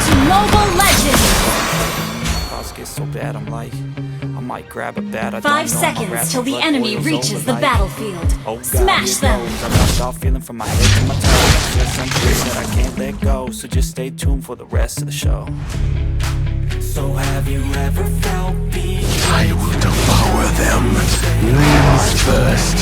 to Mobile Legends! Thoughts get so bad, I'm like, I might grab a bat. I 5 seconds till the enemy reaches the battlefield. Smash them! I'm knocked off feeling from my head to my toes. There's some things that I can't let go, so just stay tuned for the rest of the show. So have you ever felt beat? I will devour them. Wings first.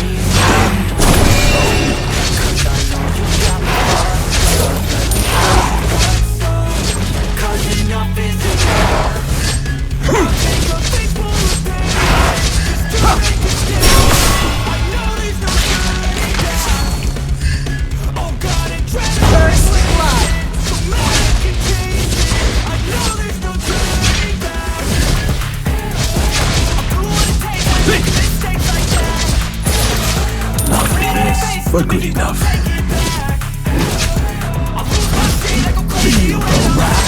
Cause enough is enough. First blood! But good enough. Feel the wrath.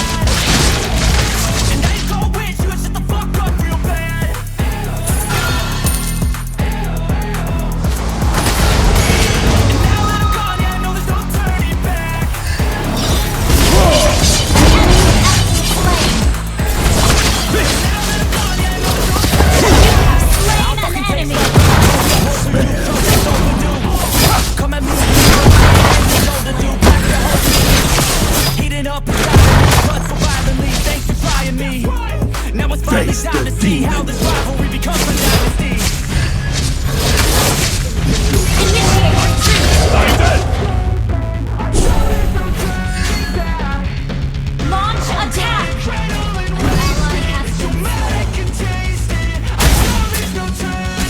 Face the demon. Launch attack! Launch attack! The enemy has slain the turret.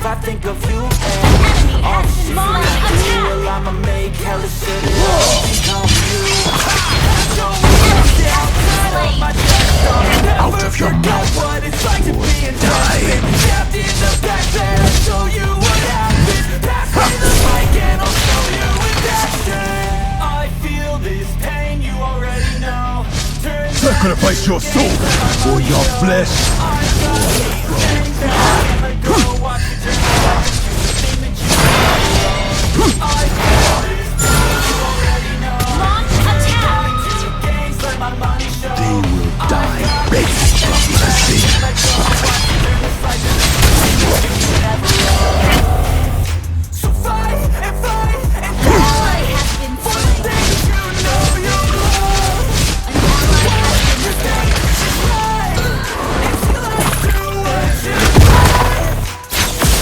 I think of you and all the shit that I do. Well, I'ma make hella shit become you. Don't wanna stay outside of my death. Out of your mouth. What it's like to be in trapped in the backpack. I'll show you what happens. Pass me the mic and I'll show you with action. I feel this pain, you already know. Sacrifice your soul for your flesh. They will die begging from mercy. So fight and fight and fight for the things you know you love. An ally has been slain. It's like to watch you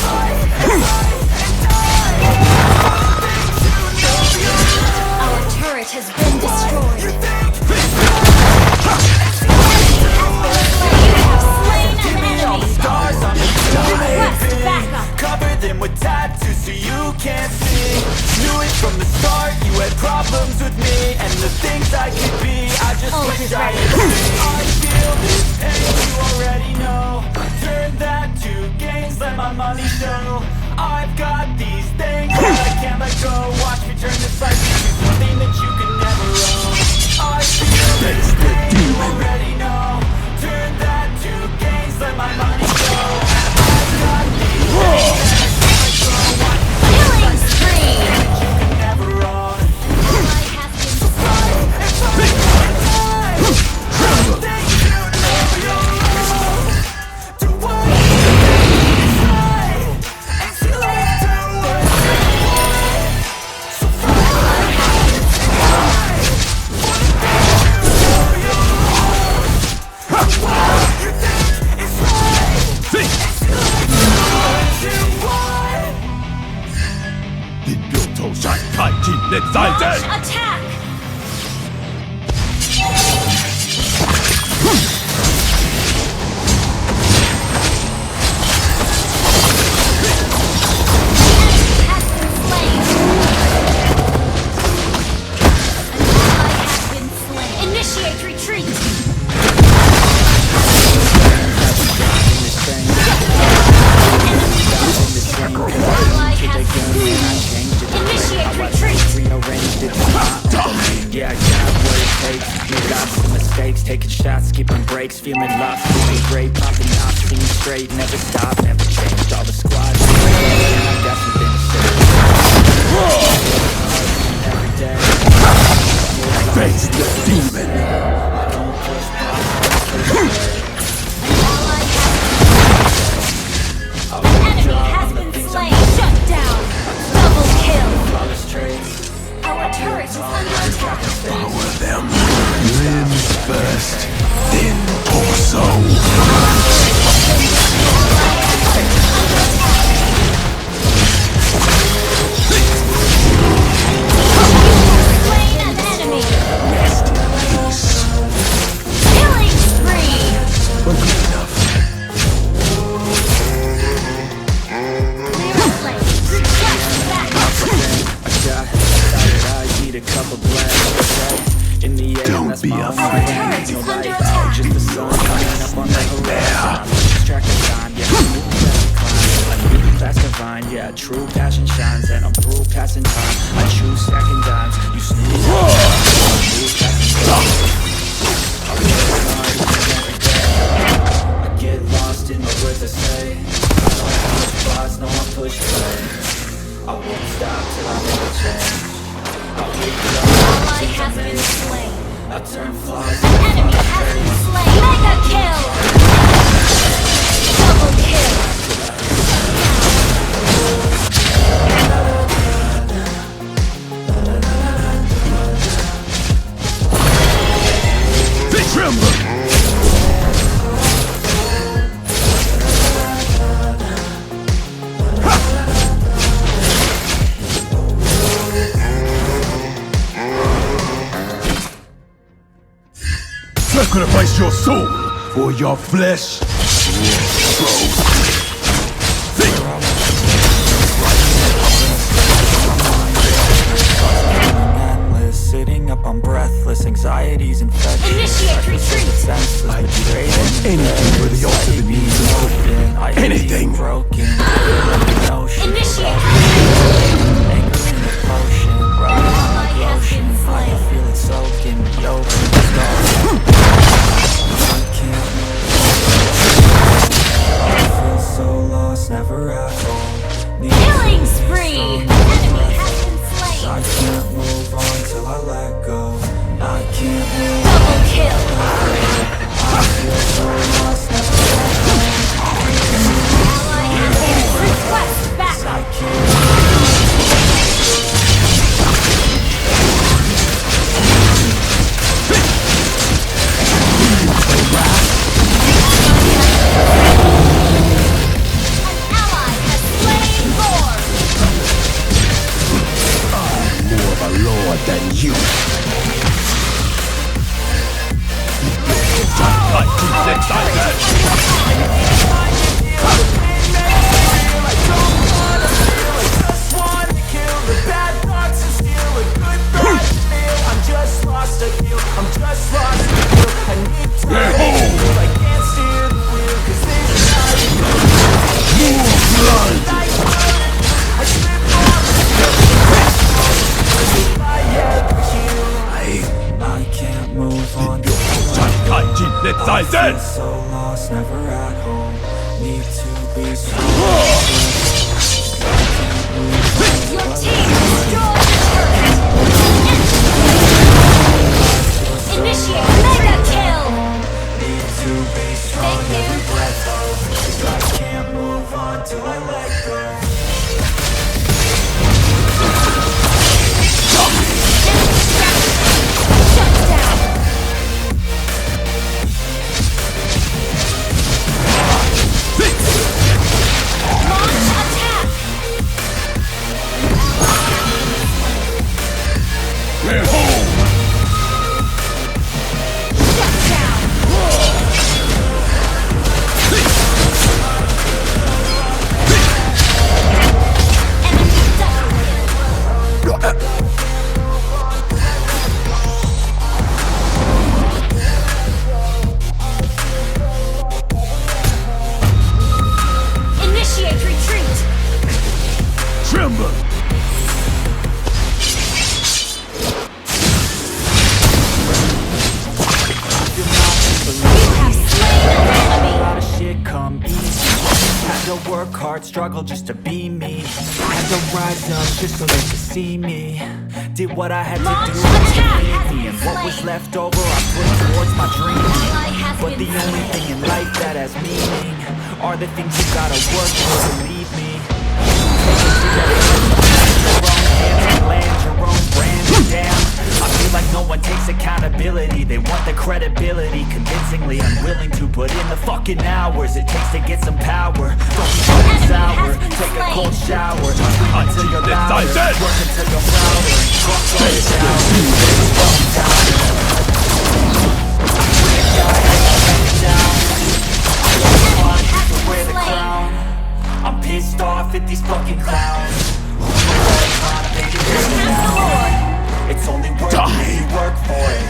fight and fight and die for the things you know you love. Our turret has been destroyed. You think cover them with tattoos so you can't see. Knew it from the start, you had problems with me and the things I could be. I just wish I had seen. I feel this pain, you already know. Turn that to gains, let my money show. I've got these things that I can't let go. Watch me turn this life into something that you can never own. I feel this pain, you already know. Turn that to gains, let my money show. I've got these things that I can't let go. Watch me turn this life into something that you can never own. So fight and fight and fight. Think you know your love. Do what you say and see like to what you say. So fight and fight for the things you know you love. Do what you think is right. ที่เด็ดสายเด็ด Launch attack! Has been slain. An ally has been slain. Initiate retreat. Ally has been slain. Initiate retreat. Yeah, I got what it takes. Made lots of mistakes, taking shots, skipping breaks, feeling lost, feeling great, popping off, seeing straight, never stop, never changed. All the squad, and I got something to say. Every day, Face the demon. I don't push pause. Enemy has been slain. Shut down. Double kill. Flawless traits. Our turret is under attack. Devour them. Limbs first, then torso. Slain an enemy. Rest in peace. Killing spree. Good enough. Clear slain. Request backup. I need a couple glasses. In the air, Don't that's be my afraid. Turret is under life. attack. Just the sun coming up on the horizon. Distracted time, yeah, move fast and climb. I move fast divine, yeah, true passion shines. And I'm through passing time. I choose second dimes. You snooze. I move fast and climb. I get lost every day. I get lost in the words I say. I don't push pause, no I push play. I won't stop till I never change. I wake up, Ally has been slain. I turn flies. Enemy has been slain. Mega kill. Double kill. They tremble. Sacrifice your soul for your flesh. Endless, sitting up, I'm breathless. Anxieties infectious. Initiate retreat. Senseless, I betrayed and anything for the ultimate needs of broken. I hate Anything. being broken. Notion. Initiate Anger in the potion. Rubbing on Ally like has lotion. been I slain. can feel it soaking me open. I can't move. I feel so lost, never at home. Need killing to spree. be Enemy has been slain. I can't move on till I let go. I can't move. Double kill. I feel so lost, never let go. Ally has been request I backup. can't. An ally has slain Lord. More of a lord than you. I keep excited. A lot of shit come easy. Had to work hard, struggle just to be me. Had to rise up just so they could see me. Did what I had to do to make me, and what was left over I put towards my dreams. But the only thing in life that has meaning are the things you gotta work for, believe me. Land your own brand, damn. I feel like no one takes accountability. They want the credibility, convincingly unwilling to put in the fucking hours it takes to get some power. Don't be fucking sour, take a cold shower until you're louder, work until you're prouder. Fuck all this I'm pissed off at these fucking clowns. It's only worth it if you work for it.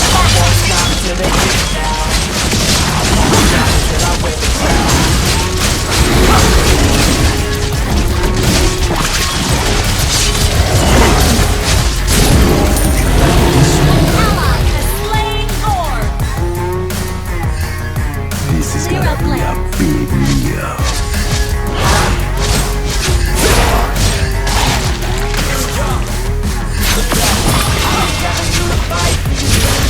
I won't stop till they get it now. I won't stop till I wear the crown. Ally has slain Lord. This is gonna be a big meal.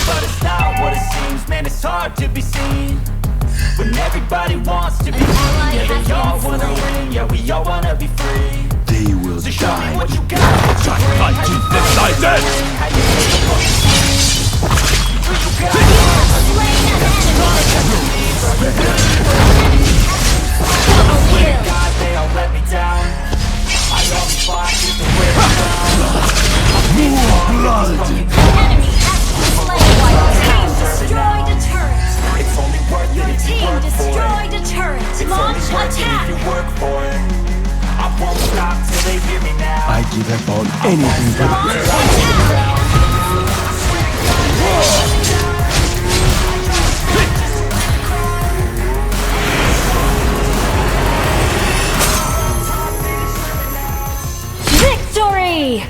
But it's not what it seems, man, it's hard to be seen when everybody wants to be free. Yeah, they all wanna win, yeah, we all wanna be free. They will So show me die. what you got, what you bring, how you decided. how you make the fucking scene. What you got, how you Slain an enemy. Double kill. God, they all let me down. I always fought just to wear it down. Blood. Enemy has been slain. Your team destroyed a turret. It's only worth it Your if you team work for it. destroyed a turret. It's Launch only worth it if attack. you work for it. I won't stop till they hear me now. I give up on anything but Launch attack. Victory!